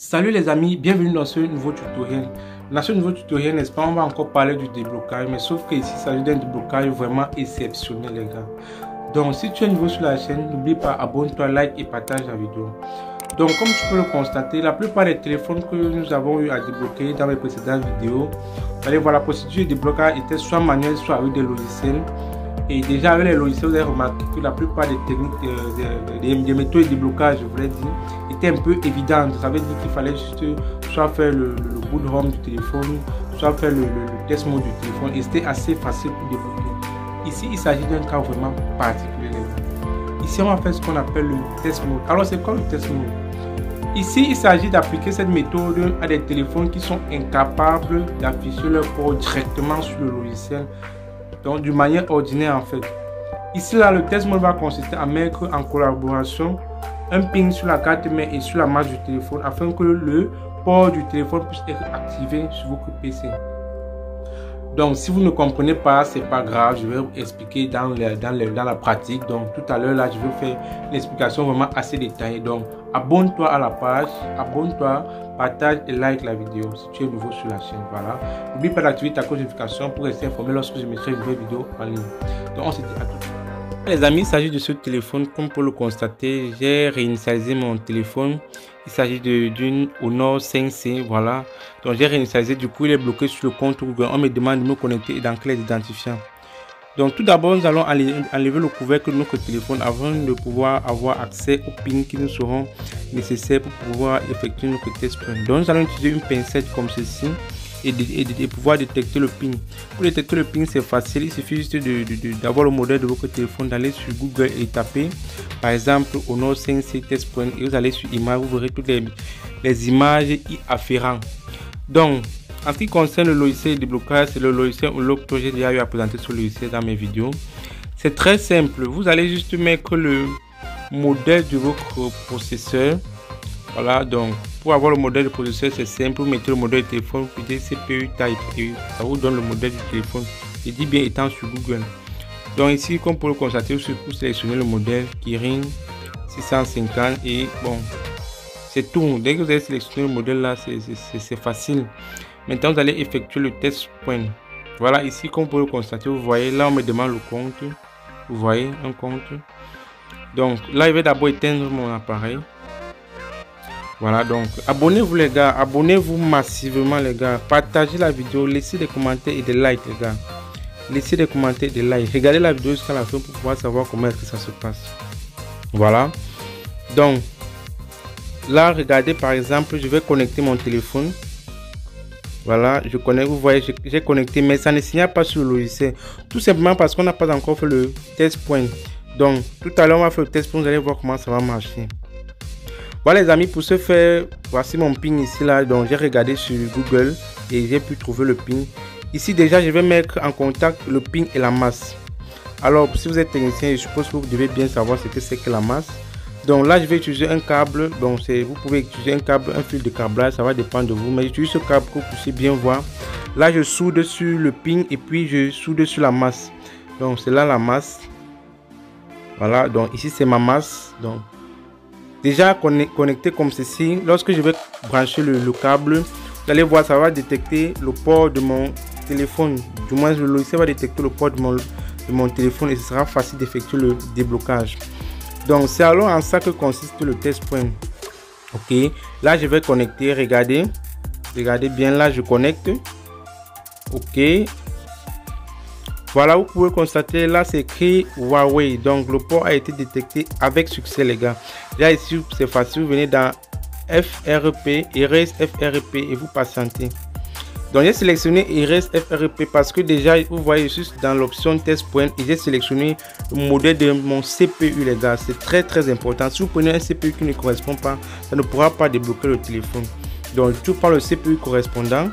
Salut les amis, bienvenue dans ce nouveau tutoriel. Dans ce nouveau tutoriel, n'est-ce pas, on va encore parler du déblocage, mais sauf que ici, il s'agit d'un déblocage vraiment exceptionnel, les gars. Donc, si tu es nouveau sur la chaîne, n'oublie pas, abonne-toi, like et partage la vidéo. Donc, comme tu peux le constater, la plupart des téléphones que nous avons eu à débloquer dans les précédentes vidéos, vous allez voir, la procédure de déblocage était soit manuelle, soit avec des logiciels. Et déjà avec les logiciels, vous avez remarqué que la plupart des techniques, des méthodes de déblocage, je voulais dire, étaient un peu évidentes. Ça veut dire qu'il fallait juste soit faire le boot home du téléphone, soit faire le test mode du téléphone. Et c'était assez facile pour débloquer. Ici, il s'agit d'un cas vraiment particulier. Ici, on va faire ce qu'on appelle le test mode. Alors, c'est quoi le test mode? Ici, il s'agit d'appliquer cette méthode à des téléphones qui sont incapables d'afficher leur port directement sur le logiciel. Donc, d'une manière ordinaire, en fait. Ici, là, le test mode va consister à mettre en collaboration un ping sur la carte mère et sur la marque du téléphone afin que le port du téléphone puisse être activé sur votre PC. Donc, si vous ne comprenez pas, c'est pas grave. Je vais vous expliquer dans la pratique. Donc, tout à l'heure, là, je vais faire une explication vraiment assez détaillée. Donc, abonne-toi à la page, abonne-toi, partage et like la vidéo si tu es nouveau sur la chaîne. Voilà. N'oublie pas d'activer ta cloche de notification pour rester informé lorsque je mettrai une nouvelle vidéo en ligne. Donc, on se dit à tout de suite. Les amis, il s'agit de ce téléphone. Comme pour le constater, j'ai réinitialisé mon téléphone. Il s'agit d'une Honor 5C, voilà. Donc j'ai réinitialisé, du coup il est bloqué sur le compte Google. On me demande de me connecter et d'entrer les identifiants. Donc tout d'abord, nous allons enlever le couvercle de notre téléphone avant de pouvoir avoir accès aux pings qui nous seront nécessaires pour pouvoir effectuer notre test point. Donc nous allons utiliser une pincette comme ceci et pouvoir détecter le ping. Pour détecter le ping, c'est facile. Il suffit juste d'avoir le modèle de votre téléphone, d'aller sur Google et taper par exemple Honor 5C test point et vous allez sur image, vous verrez toutes les images y afférentes. Donc en ce qui concerne le logiciel de déblocage, c'est le logiciel Unlock que j'ai déjà eu à présenter sur le logiciel dans mes vidéos. C'est très simple. Vous allez juste mettre le modèle de votre processeur. Voilà, donc pour avoir le modèle de processeur, c'est simple. Vous mettez le modèle de téléphone, vous mettez CPU Type et ça vous donne le modèle du téléphone. Je dis bien étant sur Google. Donc ici, comme pour le constater, vous sélectionnez le modèle Kirin 650 et bon, c'est tout. Dès que vous avez sélectionné le modèle là, c'est facile. Maintenant, vous allez effectuer le test point. Voilà, ici, comme vous pouvez le constater, vous voyez, là, on me demande le compte. Vous voyez, un compte. Donc, là, je vais d'abord éteindre mon appareil. Voilà, donc, abonnez-vous, les gars. Abonnez-vous massivement, les gars. Partagez la vidéo. Laissez des commentaires et des likes, les gars. Laissez des commentaires et des likes. Regardez la vidéo jusqu'à la fin pour pouvoir savoir comment est-ce que ça se passe. Voilà. Donc, là, regardez, par exemple, je vais connecter mon téléphone. Voilà, je connecte, vous voyez, j'ai connecté, mais ça ne signale pas sur le logiciel. Tout simplement parce qu'on n'a pas encore fait le test point. Donc, tout à l'heure, on va faire le test point, vous allez voir comment ça va marcher. Voilà les amis, pour ce faire, voici mon ping ici là. Donc, j'ai regardé sur Google et j'ai pu trouver le ping. Ici, déjà, je vais mettre en contact le ping et la masse. Alors, si vous êtes technicien, je suppose que vous devez bien savoir ce que c'est que la masse. Donc là, je vais utiliser un câble. Donc vous pouvez utiliser un câble, un fil de câblage, ça va dépendre de vous. Mais j'utilise ce câble que vous puissiez bien voir. Là, je soude sur le ping et puis je soude sur la masse. Donc c'est là la masse. Voilà, donc ici c'est ma masse. Donc déjà connecté comme ceci. Lorsque je vais brancher le câble, vous allez voir, ça va détecter le port de mon téléphone. Du moins, le logiciel va détecter le port de mon téléphone et ce sera facile d'effectuer le déblocage. Donc c'est alors en ça que consiste le test point. Ok, là je vais connecter, regardez bien, là je connecte. Ok, voilà, vous pouvez constater, là c'est écrit Huawei. Donc le port a été détecté avec succès, les gars. Là ici c'est facile, vous venez dans FRP, Erase FRP et vous patientez. Donc j'ai sélectionné Erase FRP parce que déjà vous voyez juste dans l'option test point et j'ai sélectionné le modèle de mon CPU, les gars. C'est très important. Si vous prenez un CPU qui ne correspond pas, ça ne pourra pas débloquer le téléphone. Donc je prends le CPU correspondant.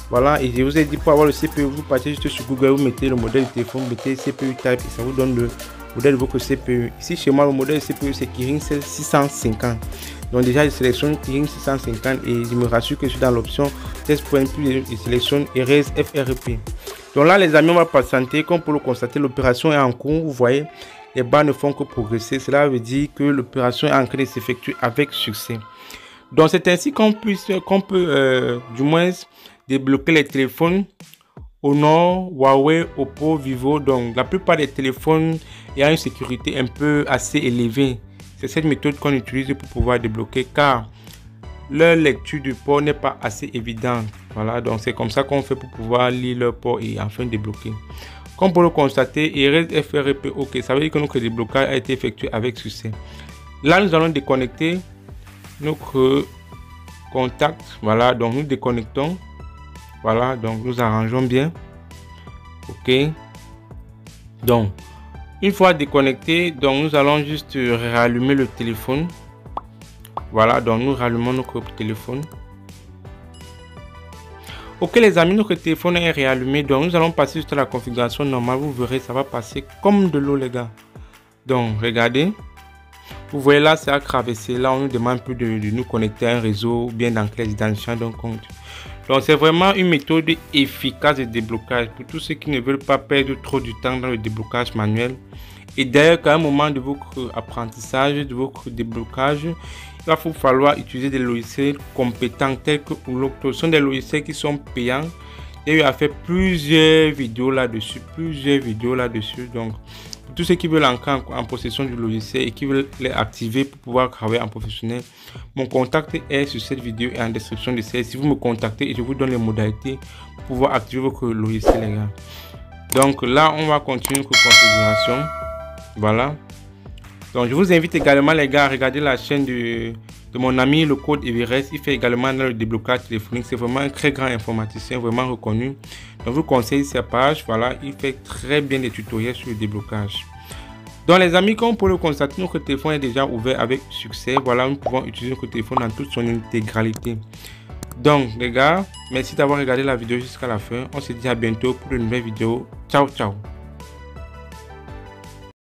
Voilà, et je vous ai dit pour avoir le CPU, vous partez juste sur Google, vous mettez le modèle du téléphone, vous mettez CPU Type et ça vous donne le modèle de votre CPU. Ici chez moi, le modèle de CPU c'est Kirin 650. Donc déjà je sélectionne Kirin 650 et je me rassure que je suis dans l'option test point, puis je sélectionne Erase FRP. Donc là les amis, on va patienter. Comme pour le constater, l'opération est en cours. Vous voyez, les barres ne font que progresser. Cela veut dire que l'opération est en train de s'effectuer avec succès. Donc c'est ainsi qu'on peut du moins débloquer les téléphones Honor, Huawei, Oppo, Vivo. Donc la plupart des téléphones ayant une sécurité un peu assez élevée. C'est cette méthode qu'on utilise pour pouvoir débloquer car leur lecture du port n'est pas assez évidente. Voilà, donc c'est comme ça qu'on fait pour pouvoir lire leur port et enfin débloquer. Comme pour le constater, ERES FRP OK, ça veut dire que notre déblocage a été effectué avec succès. Là, nous allons déconnecter notre contact. Voilà, donc nous déconnectons. Voilà, donc nous arrangeons bien. OK. Donc, une fois déconnecté, donc nous allons juste rallumer le téléphone. Voilà, donc nous rallumons notre téléphone. Ok les amis, notre téléphone est réallumé. Donc nous allons passer juste à la configuration normale. Vous verrez, ça va passer comme de l'eau les gars. Donc regardez. Vous voyez là, c'est à traverser. Là, on nous demande plus de nous connecter à un réseau bien d'enclave d'identifiant d'un compte. Donc c'est vraiment une méthode efficace de déblocage pour tous ceux qui ne veulent pas perdre trop du temps dans le déblocage manuel. Et d'ailleurs, qu'à un moment de votre apprentissage, de votre déblocage, il va vous falloir utiliser des logiciels compétents tels que Olocto. Ce sont des logiciels qui sont payants. J'ai eu à faire plusieurs vidéos là-dessus. Donc, pour tous ceux qui veulent entrer en possession du logiciel et qui veulent les activer pour pouvoir travailler en professionnel, mon contact est sur cette vidéo et en description de celle-ci. Vous me contactez et je vous donne les modalités pour pouvoir activer votre logiciel, les gars. Donc là, on va continuer notre configuration. Voilà. Donc je vous invite également les gars à regarder la chaîne de mon ami le code Everest. Il fait également le déblocage téléphonique. C'est vraiment un très grand informaticien, vraiment reconnu. Donc je vous conseille sa page. Voilà, il fait très bien des tutoriels sur le déblocage. Donc les amis, comme pour le constater, notre téléphone est déjà ouvert avec succès. Voilà, nous pouvons utiliser notre téléphone dans toute son intégralité. Donc les gars, merci d'avoir regardé la vidéo jusqu'à la fin. On se dit à bientôt pour une nouvelle vidéo. Ciao, ciao.